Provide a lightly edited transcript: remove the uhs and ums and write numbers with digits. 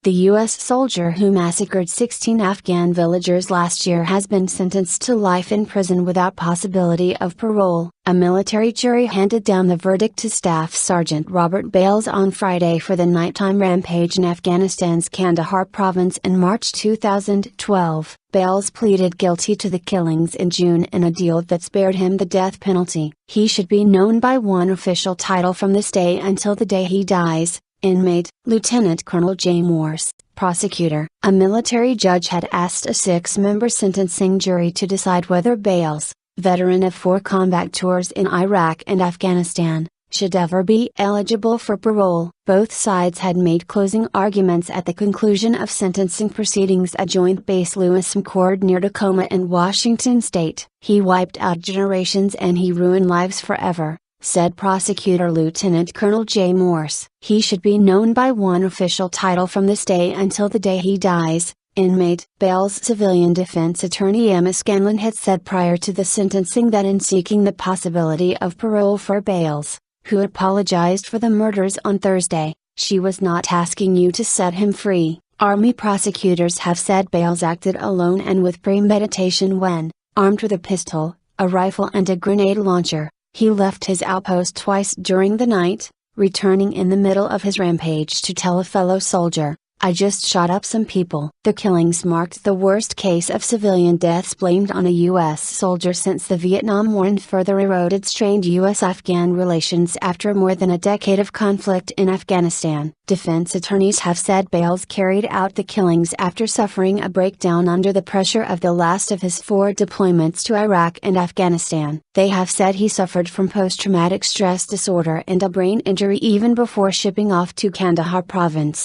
The U.S. soldier who massacred 16 Afghan villagers last year has been sentenced to life in prison without possibility of parole. A military jury handed down the verdict to Staff Sergeant Robert Bales on Friday for the nighttime rampage in Afghanistan's Kandahar province in March 2012. Bales pleaded guilty to the killings in June in a deal that spared him the death penalty. He should be known by one official title from this day until the day he dies: inmate. Lieutenant Colonel Jay Morse, prosecutor. A military judge had asked a 6-member sentencing jury to decide whether Bales, veteran of 4 combat tours in Iraq and Afghanistan, should ever be eligible for parole. Both sides had made closing arguments at the conclusion of sentencing proceedings at Joint Base Lewis-McChord near Tacoma in Washington state. "He wiped out generations and he ruined lives forever," said prosecutor Lieutenant Colonel Jay Morse. "He should be known by one official title from this day until the day he dies: inmate." Bales' civilian defense attorney Emma Scanlon had said prior to the sentencing that in seeking the possibility of parole for Bales, who apologized for the murders on Thursday, she was not asking you to set him free. Army prosecutors have said Bales acted alone and with premeditation when, armed with a pistol, a rifle and a grenade launcher, he left his outpost twice during the night, returning in the middle of his rampage to tell a fellow soldier, "I just shot up some people." The killings marked the worst case of civilian deaths blamed on a U.S. soldier since the Vietnam War and further eroded strained U.S.-Afghan relations after more than a decade of conflict in Afghanistan. Defense attorneys have said Bales carried out the killings after suffering a breakdown under the pressure of the last of his 4 deployments to Iraq and Afghanistan. They have said he suffered from post-traumatic stress disorder and a brain injury even before shipping off to Kandahar province.